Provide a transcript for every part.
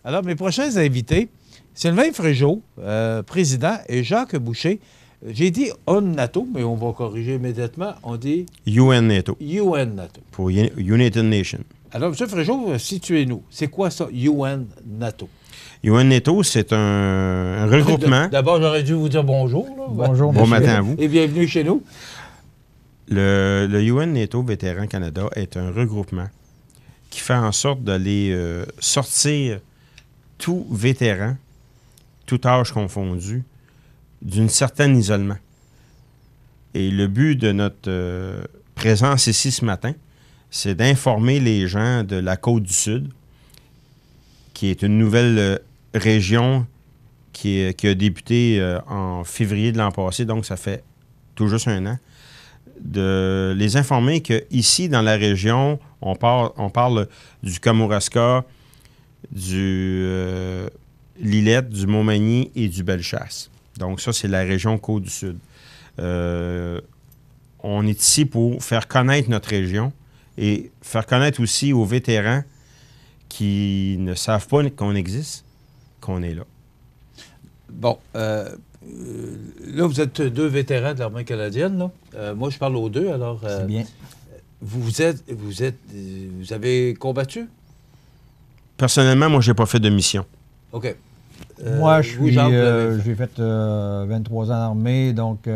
Alors, mes prochains invités, Sylvain Fréjot, président, et Jacques Boucher. J'ai dit UN-NATO, mais on va corriger immédiatement. On dit UN-NATO. UN-NATO. Pour United Nations. Alors, M. Fréjot, situez-nous. C'est quoi ça, UN-NATO? UN-NATO, c'est un regroupement. D'abord, j'aurais dû vous dire bonjour. Là. Bonjour, Bon matin à vous. Et bienvenue chez nous. Le UN-NATO Vétérans Canada est un regroupement qui fait en sorte d'aller sortir tout vétéran, tout âge confondu, d'une certaine isolement. Et le but de notre présence ici ce matin, c'est d'informer les gens de la Côte-du-Sud, qui est une nouvelle région qui a débuté en février de l'an passé, donc ça fait tout juste un an, de les informer qu'ici, dans la région, on parle du Kamouraska, du Lillette, du Montmagny et du Bellechasse. Donc ça, c'est la région Côte-du-Sud. On est ici pour faire connaître notre région et faire connaître aussi aux vétérans qui ne savent pas qu'on existe, qu'on est là. Bon, là, vous êtes deux vétérans de l'armée canadienne, là. Moi, je parle aux deux, alors... C'est bien. Vous avez combattu? Personnellement, moi, je n'ai pas fait de mission. OK. Moi, vous, Jacques, j'ai fait 23 ans d'armée, donc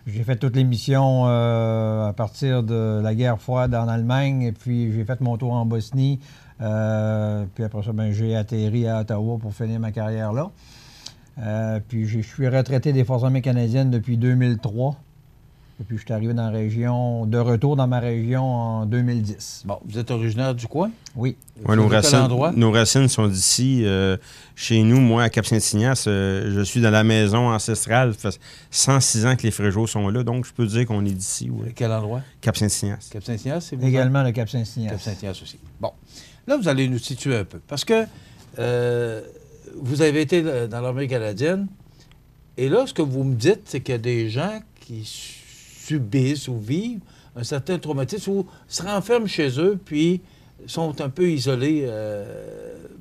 j'ai fait toutes les missions à partir de la guerre froide en Allemagne, et puis j'ai fait mon tour en Bosnie, puis après ça, ben, j'ai atterri à Ottawa pour finir ma carrière là. Puis je suis retraité des Forces armées canadiennes depuis 2003. Et puis je suis arrivé dans la région, de retour dans ma région en 2010. Bon, vous êtes originaire du coin? Oui. Ouais, nos racines sont d'ici. Chez nous, moi, à Cap-Saint-Ignace, je suis dans la maison ancestrale. Ça fait 106 ans que les Fréjots sont là, donc je peux dire qu'on est d'ici. Ouais. Quel endroit? Cap-Saint-Ignace. Cap-Saint-Ignace, c'est vous? Également le Cap-Saint-Ignace. Cap-Saint-Ignace aussi. Bon. Là, vous allez nous situer un peu. Parce que vous avez été dans l'armée canadienne, et là, ce que vous me dites, c'est qu'il y a des gens qui subissent ou vivent un certain traumatisme ou se renferment chez eux, puis sont un peu isolés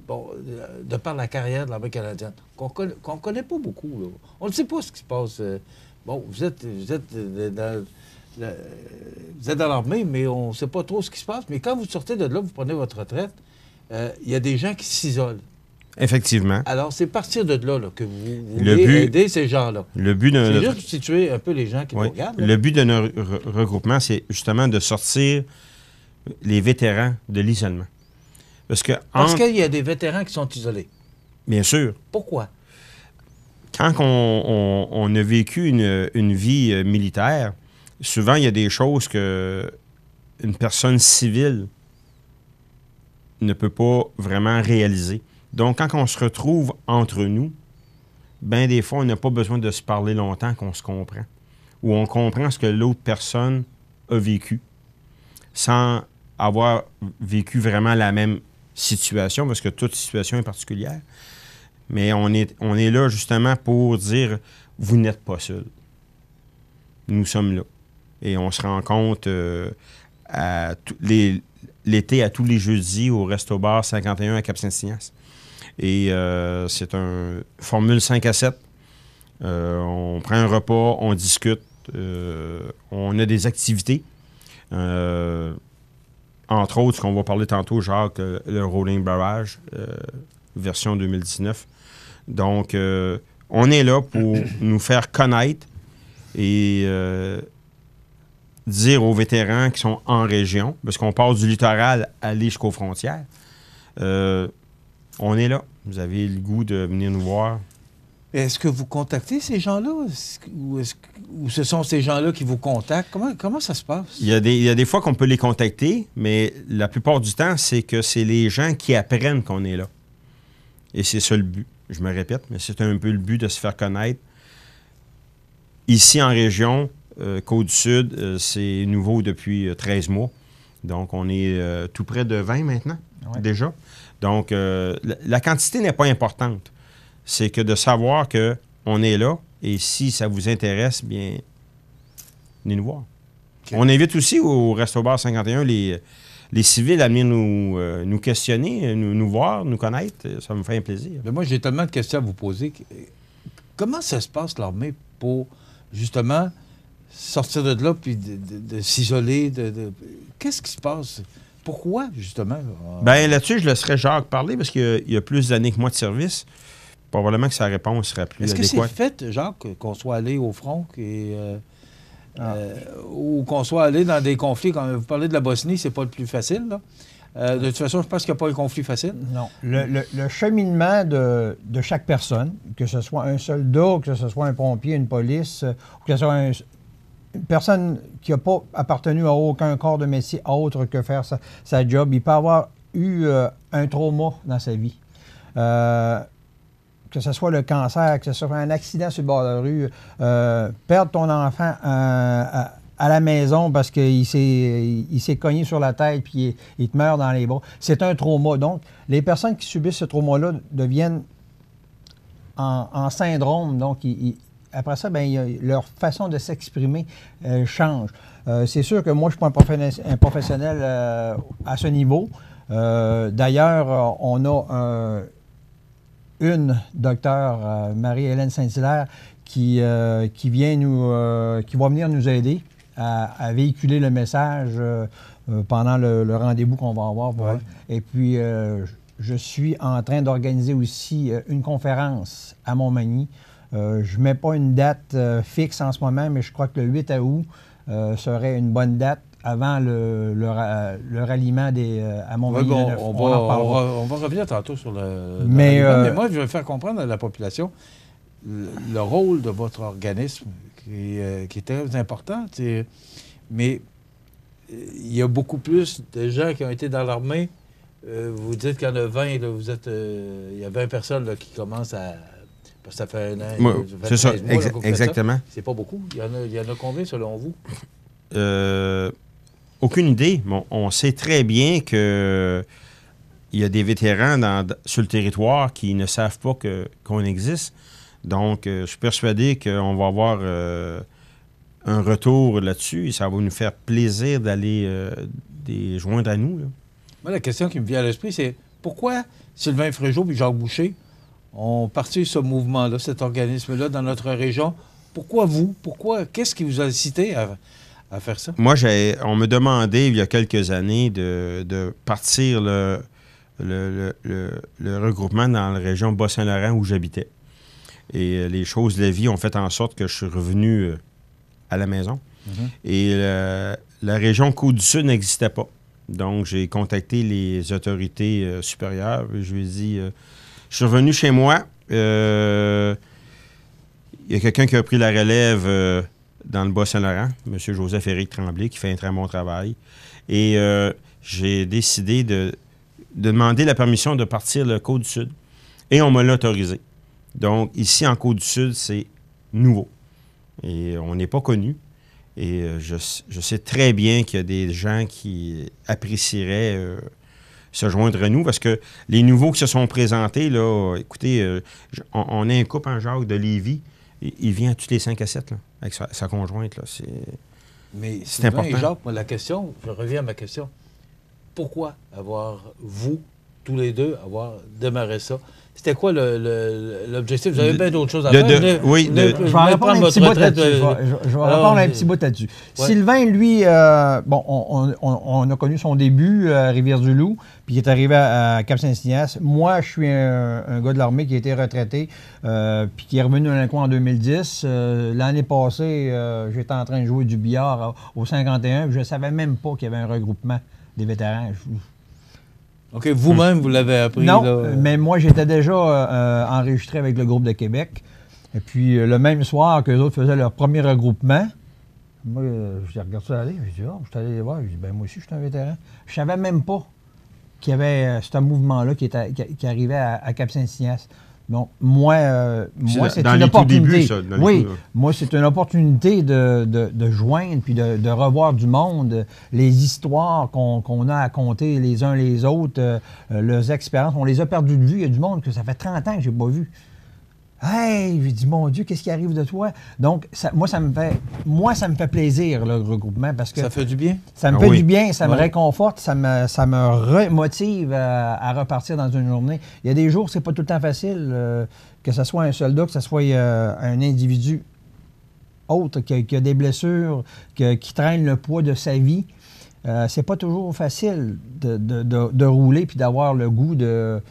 de par la carrière de l'armée canadienne, qu'on connaît pas beaucoup. Là. On ne sait pas ce qui se passe. Bon, vous êtes dans l'armée, mais on ne sait pas trop ce qui se passe. Mais quand vous sortez de là, vous prenez votre retraite, il y a des gens qui s'isolent. Effectivement. Alors, c'est partir de là, que vous voulez aider ces gens-là. Le but de c'est juste de situer un peu les gens qui nous regardent. Là. Le but de notre regroupement, c'est justement de sortir les vétérans de l'isolement. Parce qu'il y a des vétérans qui sont isolés. Bien sûr. Pourquoi? Quand on a vécu une vie militaire, souvent, il y a des choses que une personne civile ne peut pas vraiment réaliser. Donc, quand on se retrouve entre nous, bien des fois, on n'a pas besoin de se parler longtemps qu'on se comprend. Ou on comprend ce que l'autre personne a vécu sans avoir vécu vraiment la même situation, parce que toute situation est particulière. Mais on est là justement pour dire, vous n'êtes pas seul. Nous sommes là. Et on se rencontre l'été à tous les jeudis au Resto-Bar 51 à Cap-Saint-Ignace. Et c'est un formule 5 à 7. On prend un repas, on discute, on a des activités. Entre autres, ce qu'on va parler tantôt, Jacques, le Rolling Barrage, version 2019. Donc, on est là pour nous faire connaître et dire aux vétérans qui sont en région, parce qu'on part du littoral aller jusqu'aux frontières, on est là. Vous avez le goût de venir nous voir. Est-ce que vous contactez ces gens-là? Ou ce sont ces gens-là qui vous contactent? Comment ça se passe? Il y a des fois qu'on peut les contacter, mais la plupart du temps, c'est que c'est les gens qui apprennent qu'on est là. Et c'est ça le but. Je me répète, mais c'est un peu le but de se faire connaître. Ici, en région, Côte-du-Sud, c'est nouveau depuis 13 mois. Donc, on est tout près de 20 maintenant, déjà. Donc, la quantité n'est pas importante. C'est que de savoir qu'on est là, et si ça vous intéresse, bien, venez nous voir. Okay. On invite aussi au Resto-Bar 51 les civils à venir nous questionner, nous voir, nous connaître, ça me fait un plaisir. Mais moi, j'ai tellement de questions à vous poser. Comment ça se passe, l'armée, pour, justement, sortir de là, puis de s'isoler? Qu'est-ce qui se passe? Pourquoi, justement? Bien, là-dessus, je laisserais Jacques parler, parce qu'il y a plus d'années que moi de service. Probablement que sa réponse serait plus adéquate. Est-ce que c'est fait, Jacques, qu'on soit allé au front ou qu'on soit allé dans des conflits? Quand vous parlez de la Bosnie, c'est pas le plus facile, là. De toute façon, je pense qu'il n'y a pas un conflit facile. Non. Le cheminement de chaque personne, que ce soit un soldat, que ce soit un pompier, une police, ou que ce soit une personne qui n'a pas appartenu à aucun corps de métier autre que faire sa job, il peut avoir eu un trauma dans sa vie. Que ce soit le cancer, que ce soit un accident sur le bord de la rue, perdre ton enfant à la maison parce qu'il s'est cogné sur la tête puis il te meurt dans les bras. C'est un trauma. Donc, les personnes qui subissent ce trauma-là deviennent en syndrome. Donc, après ça, leur façon de s'exprimer change. C'est sûr que moi, je ne suis pas un professionnel à ce niveau. D'ailleurs, on a une docteure, Marie-Hélène Saint-Hilaire, qui va venir nous aider à véhiculer le message pendant le rendez-vous qu'on va avoir. Ouais. Et puis, je suis en train d'organiser aussi une conférence à Montmagny. Je ne mets pas une date fixe en ce moment, mais je crois que le 8 août serait une bonne date avant le ralliement à Montmagny. Ouais, on va revenir tantôt sur le mais moi, je vais faire comprendre à la population le rôle de votre organisme qui est très important. Mais il y a beaucoup plus de gens qui ont été dans l'armée. Vous dites qu'il y en a 20, là, il y a 20 personnes là, qui commencent à... Parce que ça fait un an. C'est ça, exactement. C'est pas beaucoup. Il y en a combien selon vous? Aucune idée. Bon, on sait très bien qu'il y a des vétérans sur le territoire qui ne savent pas qu'on existe. Donc, je suis persuadé qu'on va avoir un retour là-dessus et ça va nous faire plaisir d'aller les joindre à nous. Là. Moi, la question qui me vient à l'esprit, c'est pourquoi Sylvain Fréjot et Jacques Boucher ont parti ce mouvement-là, cet organisme-là dans notre région? Pourquoi vous? Qu'est-ce qui vous a incité à faire ça? Moi, on me demandait il y a quelques années de partir le regroupement dans la région Bas-Saint-Laurent où j'habitais. Et les choses de la vie ont fait en sorte que je suis revenu à la maison. Mm-hmm. Et la région Côte-du-Sud n'existait pas. Donc, j'ai contacté les autorités supérieures. Je lui ai dit, je suis revenu chez moi. Il y a quelqu'un qui a pris la relève dans le Bas-Saint-Laurent, M. Joseph-Éric Tremblay, qui fait un très bon travail. Et j'ai décidé de demander la permission de partir le Côte-du-Sud. Et on me l'a autorisé. Donc, ici, en Côte-du-Sud, c'est nouveau. Et on n'est pas connu. Et je sais très bien qu'il y a des gens qui apprécieraient se joindre à nous, parce que les nouveaux qui se sont présentés, là, écoutez, on a un couple en Jacques de Lévis, il vient tous les 5 à 7, là, avec sa conjointe. Là, mais c'est important. Et Jacques, moi, je reviens à ma question. Pourquoi vous, tous les deux, avoir démarré ça? C'était quoi l'objectif? Vous avez bien d'autres choses à faire. Je vais répondre un petit bout là-dessus. Je vais répondre un petit bout là-dessus. Ouais. Sylvain, lui, on a connu son début à Rivière-du-Loup, puis il est arrivé à Cap-Saint-Ignace. Moi, je suis un gars de l'armée qui a été retraité, puis qui est revenu à coin en 2010. L'année passée, j'étais en train de jouer du billard au 51, je ne savais même pas qu'il y avait un regroupement des vétérans. OK, vous-même, vous l'avez appris? Non, là, mais moi, j'étais déjà enregistré avec le groupe de Québec. Et puis, le même soir qu'eux autres faisaient leur premier regroupement, moi, je regarde ça aller. Je dis, je suis allé les voir. Je dis, moi aussi, je suis un vétéran. Je savais même pas qu'il y avait ce mouvement-là qui arrivait à Cap-Saint-Ignace. Donc, moi c'est une opportunité. Débuts, ça, moi, c'est une opportunité de joindre puis de revoir du monde, les histoires qu'on a à compter les uns les autres, leurs expériences. On les a perdues de vue. Il y a du monde que ça fait 30 ans que je n'ai pas vu. Hey, j'ai dit, mon Dieu, qu'est-ce qui arrive de toi? Donc, moi, ça me fait plaisir, le regroupement, parce que Ça fait du bien? ça me Ah fait oui. du bien, ça me Ouais. réconforte, ça me remotive à repartir dans une journée. Il y a des jours, c'est pas tout le temps facile, que ce soit un soldat, que ce soit un individu autre qui a des blessures, qui traîne le poids de sa vie. C'est pas toujours facile de rouler puis d'avoir le goût de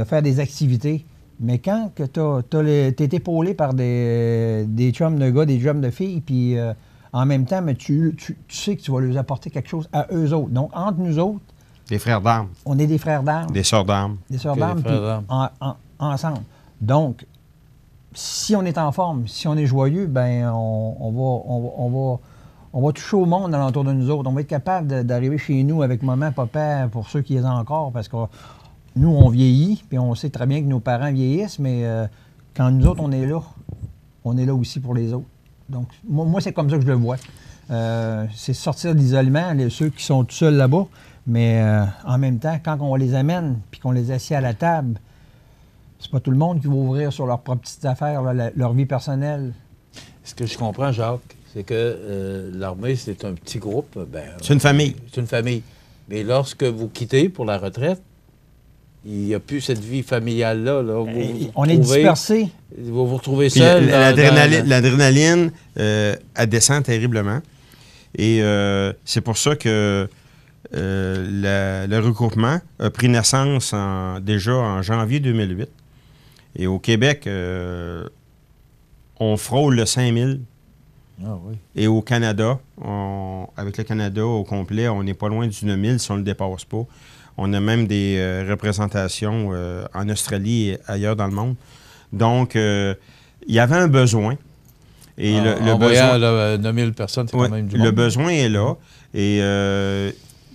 faire des activités. Mais quand tu es épaulé par des chums de gars, des chums de filles, puis en même temps, mais tu sais que tu vas leur apporter quelque chose à eux autres. Donc, entre nous autres, Des frères d'armes, on est des frères d'armes, des sœurs d'armes. des sœurs Ok, d'armes, frères puis d'armes. ensemble. Donc, si on est en forme, si on est joyeux, ben on va toucher au monde alentour de nous autres. On va être capable d'arriver chez nous avec maman, papa, pour ceux qui les ont encore, parce que nous, on vieillit, puis on sait très bien que nos parents vieillissent, mais quand nous autres, on est là aussi pour les autres. Donc, moi c'est comme ça que je le vois. C'est sortir de l'isolement, ceux qui sont tout seuls là-bas, mais en même temps, quand on les amène, puis qu'on les assied à la table, c'est pas tout le monde qui va ouvrir sur leurs propres petites affaires, leur vie personnelle. Ce que je comprends, Jacques, c'est que l'armée, c'est un petit groupe. Ben, C'est une famille. C'est une famille. Mais lorsque vous quittez pour la retraite, il n'y a plus cette vie familiale-là. Là. On est dispersés. Vous vous retrouvez Puis seul. l'adrénaline, elle descend terriblement. Et c'est pour ça que le regroupement a pris naissance déjà en janvier 2008. Et au Québec, on frôle le 5000. Ah oui. Et au Canada, avec le Canada au complet, on n'est pas loin du 9000 si on ne le dépasse pas. On a même des représentations en Australie et ailleurs dans le monde. Donc, il y avait un besoin. Et le besoin... Voyant 9000 personnes, c'est Ouais, quand même du le monde. besoin est là. Et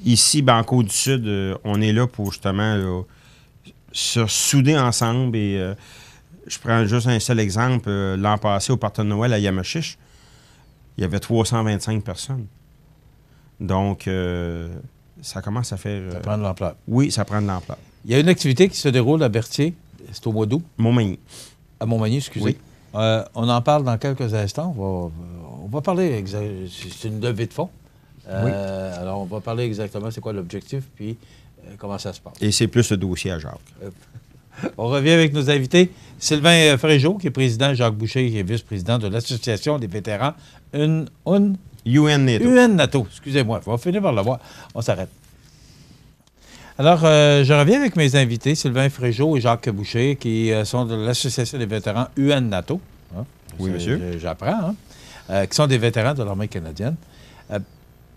ici, ben, en Côte-du-Sud, on est là pour justement là, se souder ensemble. Et je prends juste un seul exemple. L'an passé, au party de Noël à Yamachiche, il y avait 325 personnes. Donc, ça commence à faire... Ça prend de l'ampleur. Oui, ça prend de l'ampleur. Il y a une activité qui se déroule à Berthier. C'est au mois d'août. Montmagny. À Montmagny, excusez. Oui. On en parle dans quelques instants. On va parler, c'est une levée de fonds. Oui. Alors, on va parler exactement c'est quoi l'objectif, puis comment ça se passe. Et c'est plus le dossier à Jacques. On revient avec nos invités. Sylvain Fréjot, qui est président, Jacques Boucher, qui est vice-président de l'Association des vétérans UN-NATO. Excusez-moi, on va finir par le voir. On s'arrête. Alors, je reviens avec mes invités, Sylvain Fréjot et Jacques Boucher, qui sont de l'Association des vétérans UN-NATO. Hein? Oui, monsieur. J'apprends, hein? Qui sont des vétérans de l'armée canadienne.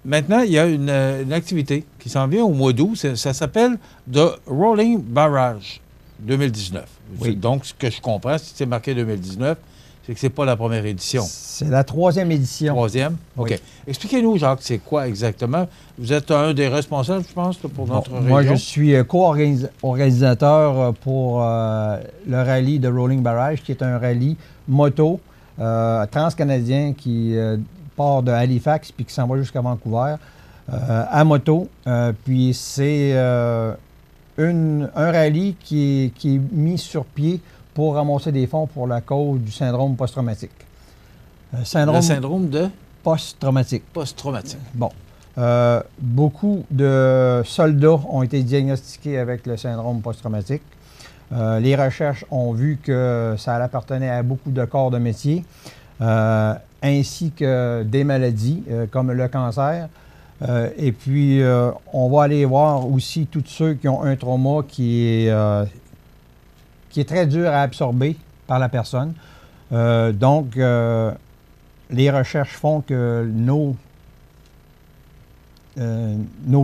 Maintenant, il y a une activité qui s'en vient au mois d'août. Ça s'appelle The Rolling Barrage 2019. Oui. Donc, ce que je comprends, si c'est marqué 2019, c'est que ce n'est pas la première édition. C'est la 3e édition. Troisième? Oui. OK. Expliquez-nous, Jacques, c'est quoi exactement? Vous êtes un des responsables, je pense, là, pour notre région. Moi, je suis co-organisateur pour le rallye de Rolling Barrage, qui est un rallye moto transcanadien qui part de Halifax puis qui s'en va jusqu'à Vancouver à moto. Puis c'est un rallye qui est mis sur pied pour ramasser des fonds pour la cause du syndrome post-traumatique. Le syndrome de post-traumatique. post-traumatique. Bon. Beaucoup de soldats ont été diagnostiqués avec le syndrome post-traumatique. Les recherches ont vu que ça appartenait à beaucoup de corps de métier, ainsi que des maladies comme le cancer. Et puis, on va aller voir aussi tous ceux qui ont un trauma qui est très dur à absorber par la personne. Donc, les recherches font que nos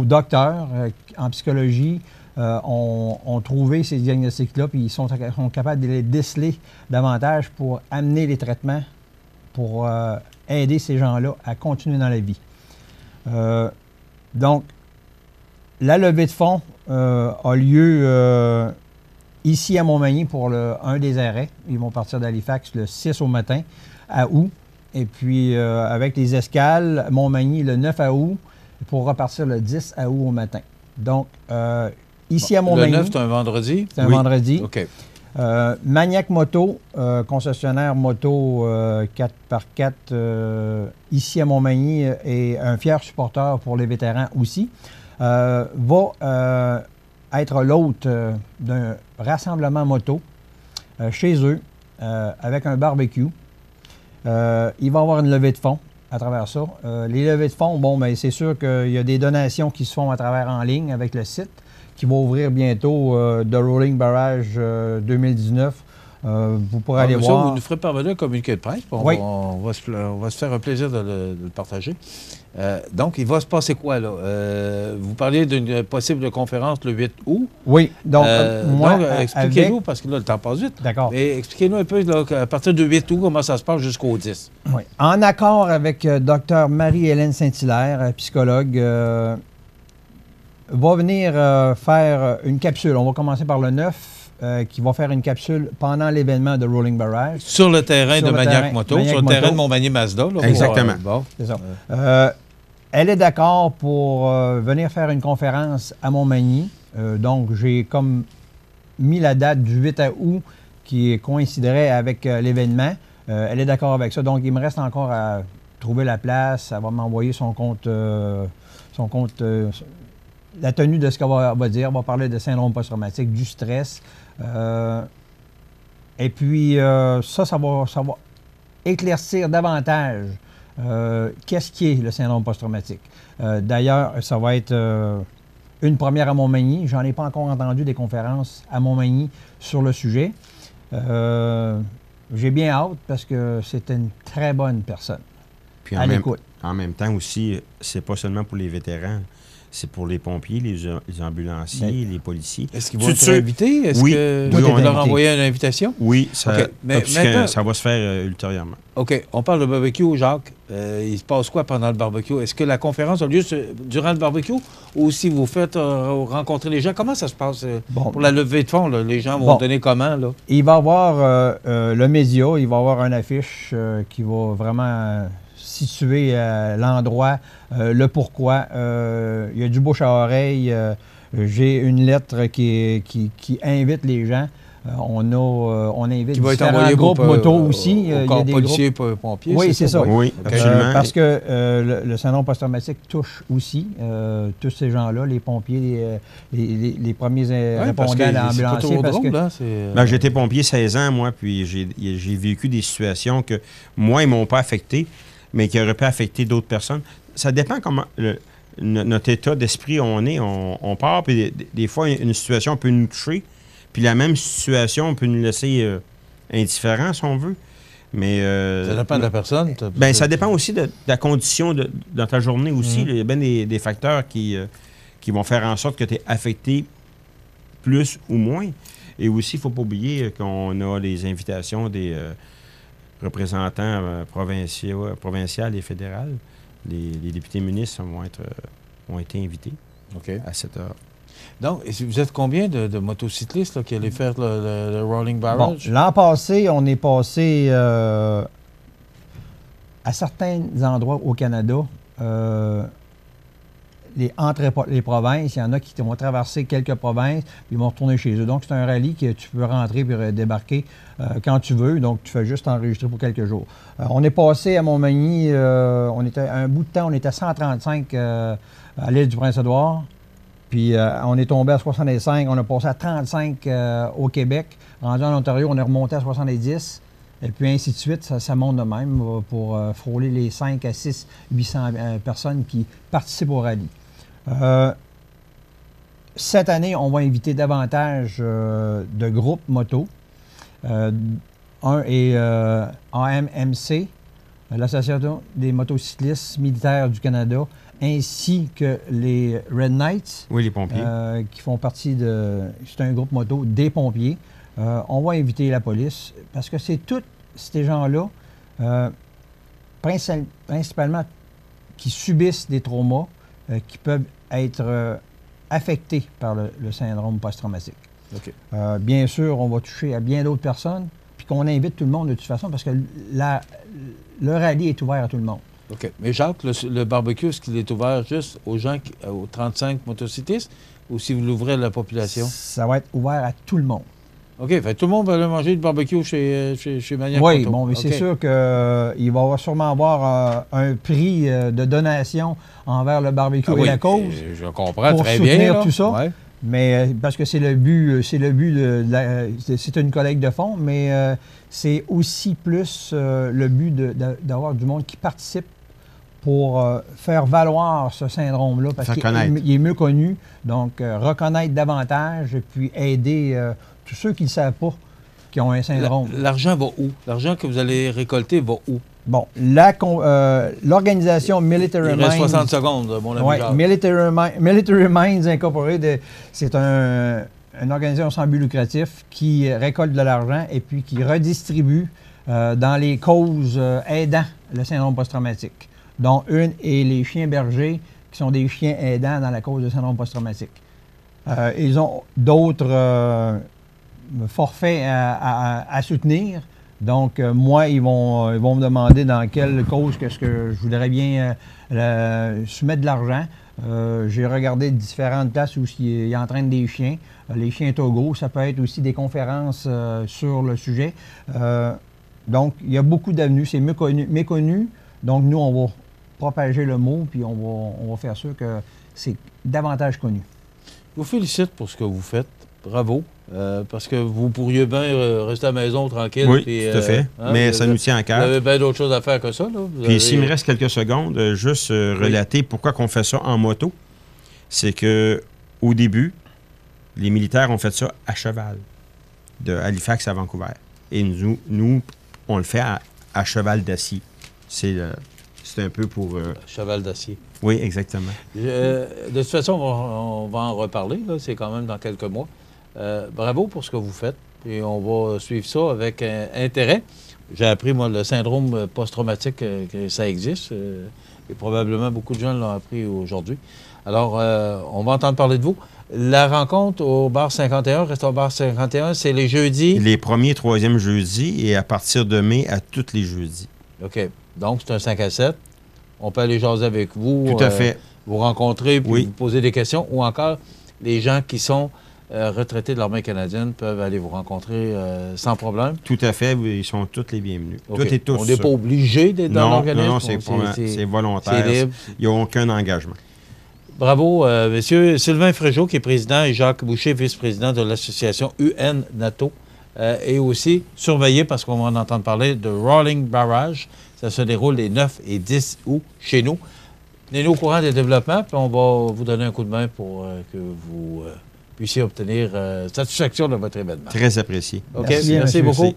docteurs en psychologie ont trouvé ces diagnostics-là, puis ils sont capables de les déceler davantage pour amener les traitements, pour aider ces gens-là à continuer dans la vie. Donc, la levée de fonds a lieu ici à Montmagny pour un des arrêts. Ils vont partir d'Halifax le 6 au matin à août. Et puis, avec les escales, Montmagny le 9 à août pour repartir le 10 à août au matin. Donc, ici à Montmagny... Le 9, c'est un vendredi? C'est un vendredi. OK. Maniac Moto, concessionnaire moto 4x4 ici à Montmagny et un fier supporter pour les vétérans aussi, va être l'hôte d'un rassemblement moto chez eux avec un barbecue. Il va y avoir une levée de fonds à travers ça. Les levées de fonds, bon, ben, c'est sûr qu'il y a des donations qui se font à travers en ligne avec le site qui va ouvrir bientôt The Rolling Barrage 2019. Vous pourrez aller voir. Vous nous ferez parvenir un communiqué de presse. On, oui. on va se faire un plaisir de le partager. Donc, il va se passer quoi, là? Vous parliez d'une possible conférence le 8 août. Oui. Donc, expliquez-nous, parce que là, le temps passe vite. D'accord. Mais expliquez-nous un peu, là, à partir du 8 août, comment ça se passe jusqu'au 10. Oui. En accord avec Dr Marie-Hélène Saint-Hilaire, psychologue, va venir faire une capsule. On va commencer par le 9, qui va faire une capsule pendant l'événement de Rolling Barrage. Sur le terrain de Maniac Moto, sur le terrain de Montmagny Mazda. Là, exactement. Bon. C'est ça. Elle est d'accord pour venir faire une conférence à Montmagny. Donc, j'ai comme mis la date du 8 août qui coïnciderait avec l'événement. Elle est d'accord avec ça. Donc, il me reste encore à trouver la place. Elle va m'envoyer son compte, la tenue de ce qu'elle va dire. Elle va parler de syndrome post-traumatique, du stress. Et puis, ça va éclaircir davantage qu'est-ce qui est le syndrome post-traumatique. D'ailleurs, ça va être une première à Montmagny. J'en ai pas encore entendu des conférences à Montmagny sur le sujet. J'ai bien hâte parce que c'est une très bonne personne. Puis à l'écoute. En même temps aussi, c'est pas seulement pour les vétérans, c'est pour les pompiers, les ambulanciers, les policiers. Est-ce qu'ils vont être invités? Est-ce que oui, vous leur envoyer une invitation? Oui, ça, okay. Mais maintenant, ça va se faire ultérieurement. OK. On parle de barbecue, Jacques. Il se passe quoi pendant le barbecue? Est-ce que la conférence a lieu durant le barbecue ou si vous faites rencontrer les gens? Comment ça se passe pour la levée de fonds? Là, les gens vont donner comment? Là? Il va y avoir le média, il va y avoir une affiche qui va vraiment situer l'endroit, le pourquoi. Il y a du bouche à oreille. J'ai une lettre qui invite les gens. On invite qui va être différents groupes moto aussi. Il y a des policiers, pompiers. Oui, c'est ça. Oui, absolument. Parce que le syndrome post-traumatique touche aussi tous ces gens-là, les pompiers, les premiers répondants à l'ambulancier. J'ai été pompier 16 ans, moi, puis j'ai vécu des situations que moi, ils ne m'ont pas affecté, mais qui auraient pu affecter d'autres personnes. Ça dépend comment notre état d'esprit on part, puis des fois, une situation peut nous toucher. Puis la même situation peut nous laisser indifférents, si on veut. Mais, ça dépend de la personne. Ça dépend aussi de la condition dans ta journée aussi. Il y a bien des facteurs qui vont faire en sorte que tu es affecté plus ou moins. Et aussi, il ne faut pas oublier qu'on a les invitations des représentants provinciaux et fédéraux. Les députés ministres ont été invités à cette heure. Donc, vous êtes combien de motocyclistes là, qui allaient faire le Rolling Barrage? Bon, l'an passé, on est passé à certains endroits au Canada, entre les provinces. Il y en a qui vont traverser quelques provinces, puis ils vont retourner chez eux. Donc, c'est un rallye que tu peux rentrer et débarquer quand tu veux. Donc, tu fais juste t'enregistrer pour quelques jours. On est passé à Montmagny, un bout de temps, on était à 135 à l'île du Prince-Édouard. Puis on est tombé à 65, on a passé à 35 au Québec. Rendu en Ontario, on est remonté à 70. Et puis ainsi de suite, ça monte de même pour frôler les 5 à 6, 800 personnes qui participent au rallye. Cette année, on va inviter davantage de groupes moto. Un est AMMC, l'Association des motocyclistes militaires du Canada, ainsi que les Red Knights. Oui, les pompiers. Qui font partie de... C'est un groupe moto des pompiers. On va inviter la police parce que c'est tous ces gens-là, principalement, qui subissent des traumas qui peuvent être affectés par le syndrome post-traumatique. Okay. Bien sûr, on va toucher à bien d'autres personnes, puis qu'on invite tout le monde de toute façon parce que le rallye est ouvert à tout le monde. OK. Mais Jacques, le barbecue, est-ce qu'il est ouvert juste aux gens, aux 35 motocyclistes, ou si vous l'ouvrez à la population? Ça va être ouvert à tout le monde. OK. Fait que tout le monde va aller manger du barbecue chez Maniac Oui, Auto. bon, mais c'est OK. sûr qu'il va sûrement avoir un prix de donation envers le barbecue Ah et oui, la cause. je comprends pour très bien. soutenir Là. tout ça. Ouais. Mais parce que c'est le but c'est une collecte de fonds, mais c'est aussi plus le but d'avoir du monde qui participe pour faire valoir ce syndrome-là, parce qu'il est mieux connu. Donc, reconnaître davantage et puis aider tous ceux qui ne savent pas qui ont un syndrome. L'argent va où? L'argent que vous allez récolter va où? Bon, l'organisation Military Minds... Il reste 60 secondes, mon ami Oui, Jacques. Military Minds Incorporated, c'est une organisation sans but lucratif qui récolte de l'argent et puis qui redistribue dans les causes aidant le syndrome post-traumatique, dont une est les chiens bergers, qui sont des chiens aidants dans la cause du syndrome post-traumatique. Ils ont d'autres forfaits à soutenir. Donc, moi, ils vont me demander dans quelle cause qu'est-ce que je voudrais bien soumettre de l'argent. J'ai regardé différentes places où ils entraînent des chiens. Les chiens Togo, ça peut être aussi des conférences sur le sujet. Donc, il y a beaucoup d'avenues. C'est méconnu. Donc, nous, on va propager le mot, puis on va faire sûr que c'est davantage connu. Je vous félicite pour ce que vous faites. Bravo. Parce que vous pourriez bien rester à la maison tranquille. Oui, puis, tout à fait. Mais ça nous tient à cœur. Vous avez bien d'autres choses à faire que ça. Là. Puis s'il me reste quelques secondes, juste relater pourquoi on fait ça en moto. C'est que au début, les militaires ont fait ça à cheval, de Halifax à Vancouver. Et nous on le fait à cheval d'acier. C'est un peu pour... Cheval d'acier. Oui, exactement. De toute façon, on va en reparler. C'est quand même dans quelques mois. Bravo pour ce que vous faites. Et on va suivre ça avec intérêt. J'ai appris, moi, le syndrome post-traumatique, que ça existe. Et probablement beaucoup de gens l'ont appris aujourd'hui. Alors, on va entendre parler de vous. La rencontre au bar 51, restaurant bar 51, c'est les jeudis? Les premiers et troisièmes jeudis et à partir de mai à tous les jeudis. OK. Donc, c'est un 5 à 7. On peut aller jaser avec vous. Tout à fait. Vous rencontrer, puis Oui. vous poser des questions. Ou encore, les gens qui sont retraités de l'armée canadienne peuvent aller vous rencontrer sans problème. Tout à fait. Ils sont tous les bienvenus. Okay. Toutes et tous. On n'est pas obligé d'être dans l'organisme. Non, c'est volontaire. C'est libre. Il n'y a aucun engagement. Bravo, messieurs. Sylvain Fréjot, qui est président, et Jacques Boucher, vice-président de l'association UN-NATO. Et aussi surveillé, parce qu'on va en entendre parler, de Rolling Barrage. Ça se déroule les 9 et 10 août chez nous. Tenez-nous au courant des développements, puis on va vous donner un coup de main pour que vous puissiez obtenir satisfaction de votre événement. Très apprécié. OK, Merci merci beaucoup.